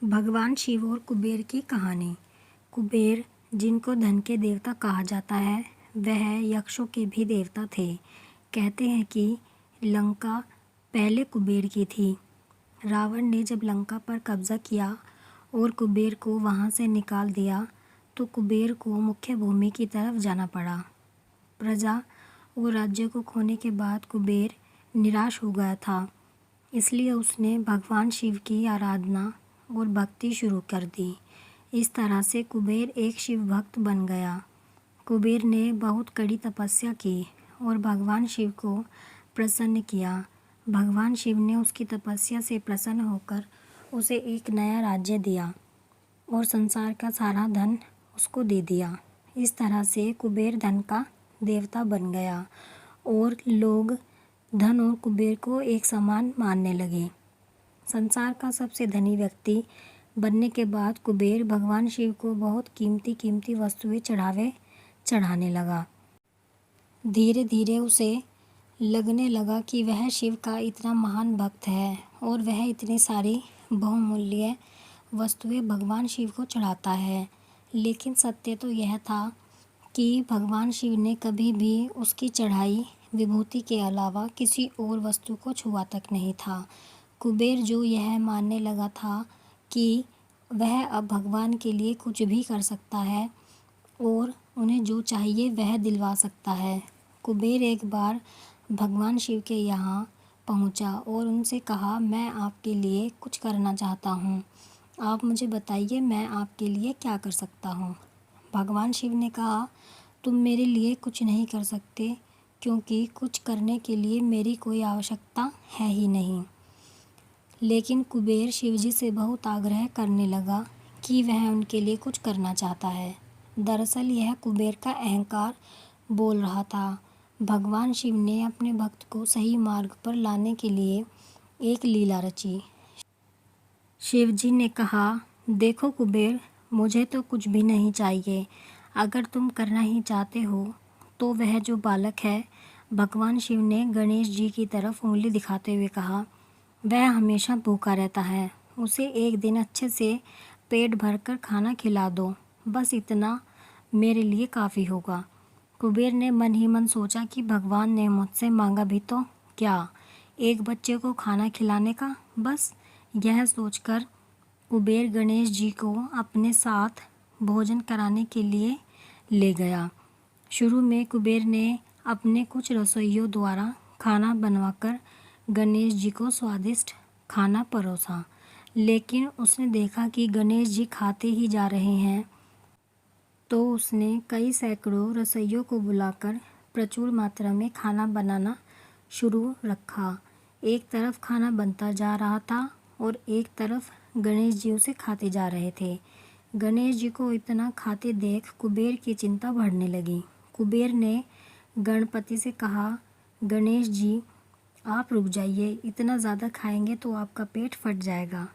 भगवान शिव और कुबेर की कहानी। कुबेर, जिनको धन के देवता कहा जाता है, वह यक्षों के भी देवता थे। कहते हैं कि लंका पहले कुबेर की थी। रावण ने जब लंका पर कब्जा किया और कुबेर को वहां से निकाल दिया तो कुबेर को मुख्य भूमि की तरफ जाना पड़ा। प्रजा और राज्य को खोने के बाद कुबेर निराश हो गया था, इसलिए उसने भगवान शिव की आराधना और भक्ति शुरू कर दी। इस तरह से कुबेर एक शिव भक्त बन गया। कुबेर ने बहुत कड़ी तपस्या की और भगवान शिव को प्रसन्न किया। भगवान शिव ने उसकी तपस्या से प्रसन्न होकर उसे एक नया राज्य दिया और संसार का सारा धन उसको दे दिया। इस तरह से कुबेर धन का देवता बन गया और लोग धन और कुबेर को एक समान मानने लगे। संसार का सबसे धनी व्यक्ति बनने के बाद कुबेर भगवान शिव को बहुत कीमती वस्तुएं चढ़ाने लगा। धीरे धीरे उसे लगने लगा कि वह शिव का इतना महान भक्त है और वह इतनी सारी बहुमूल्य वस्तुएं भगवान शिव को चढ़ाता है। लेकिन सत्य तो यह था कि भगवान शिव ने कभी भी उसकी चढ़ाई विभूति के अलावा किसी और वस्तु को छुआ तक नहीं था। कुबेर जो यह मानने लगा था कि वह अब भगवान के लिए कुछ भी कर सकता है और उन्हें जो चाहिए वह दिलवा सकता है। कुबेर एक बार भगवान शिव के यहाँ पहुँचा और उनसे कहा, मैं आपके लिए कुछ करना चाहता हूँ, आप मुझे बताइए मैं आपके लिए क्या कर सकता हूँ। भगवान शिव ने कहा, तुम मेरे लिए कुछ नहीं कर सकते क्योंकि कुछ करने के लिए मेरी कोई आवश्यकता है ही नहीं। लेकिन कुबेर शिवजी से बहुत आग्रह करने लगा कि वह उनके लिए कुछ करना चाहता है। दरअसल यह कुबेर का अहंकार बोल रहा था। भगवान शिव ने अपने भक्त को सही मार्ग पर लाने के लिए एक लीला रची। शिवजी ने कहा, देखो कुबेर, मुझे तो कुछ भी नहीं चाहिए। अगर तुम करना ही चाहते हो तो वह जो बालक है, भगवान शिव ने गणेश जी की तरफ उंगली दिखाते हुए कहा, वह हमेशा भूखा रहता है, उसे एक दिन अच्छे से पेट भरकर खाना खिला दो, बस इतना मेरे लिए काफ़ी होगा। कुबेर ने मन ही मन सोचा कि भगवान ने मुझसे मांगा भी तो क्या, एक बच्चे को खाना खिलाने का। बस यह सोचकर कुबेर गणेश जी को अपने साथ भोजन कराने के लिए ले गया। शुरू में कुबेर ने अपने कुछ रसोइयों द्वारा खाना बनवाकर गणेश जी को स्वादिष्ट खाना परोसा, लेकिन उसने देखा कि गणेश जी खाते ही जा रहे हैं, तो उसने कई सैकड़ों रसोइयों को बुलाकर प्रचुर मात्रा में खाना बनाना शुरू रखा। एक तरफ खाना बनता जा रहा था और एक तरफ गणेश जी उसे खाते जा रहे थे। गणेश जी को इतना खाते देख कुबेर की चिंता बढ़ने लगी। कुबेर ने गणपति से कहा, गणेश जी आप रुक जाइए, इतना ज़्यादा खाएंगे तो आपका पेट फट जाएगा।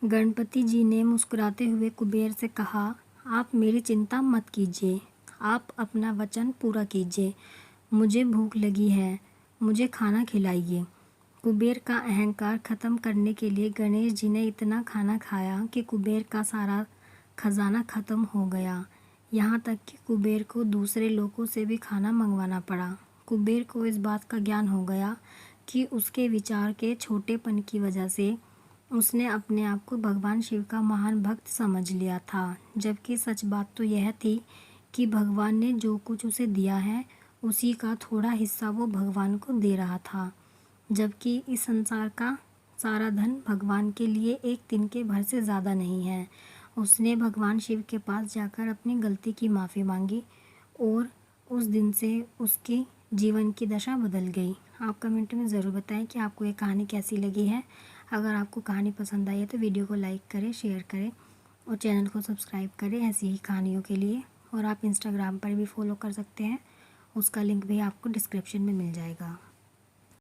गणपति जी ने मुस्कुराते हुए कुबेर से कहा, आप मेरी चिंता मत कीजिए, आप अपना वचन पूरा कीजिए, मुझे भूख लगी है, मुझे खाना खिलाइए। कुबेर का अहंकार ख़त्म करने के लिए गणेश जी ने इतना खाना खाया कि कुबेर का सारा खजाना ख़त्म हो गया। यहाँ तक कि कुबेर को दूसरे लोगों से भी खाना मंगवाना पड़ा। कुबेर को इस बात का ज्ञान हो गया कि उसके विचार के छोटेपन की वजह से उसने अपने आप को भगवान शिव का महान भक्त समझ लिया था, जबकि सच बात तो यह थी कि भगवान ने जो कुछ उसे दिया है उसी का थोड़ा हिस्सा वो भगवान को दे रहा था, जबकि इस संसार का सारा धन भगवान के लिए एक तिनके भर से ज़्यादा नहीं है। उसने भगवान शिव के पास जाकर अपनी गलती की माफ़ी मांगी और उस दिन से उसकी जीवन की दशा बदल गई। आप कमेंट में ज़रूर बताएं कि आपको ये कहानी कैसी लगी है। अगर आपको कहानी पसंद आई है तो वीडियो को लाइक करें, शेयर करें और चैनल को सब्सक्राइब करें ऐसी ही कहानियों के लिए। और आप इंस्टाग्राम पर भी फॉलो कर सकते हैं, उसका लिंक भी आपको डिस्क्रिप्शन में मिल जाएगा।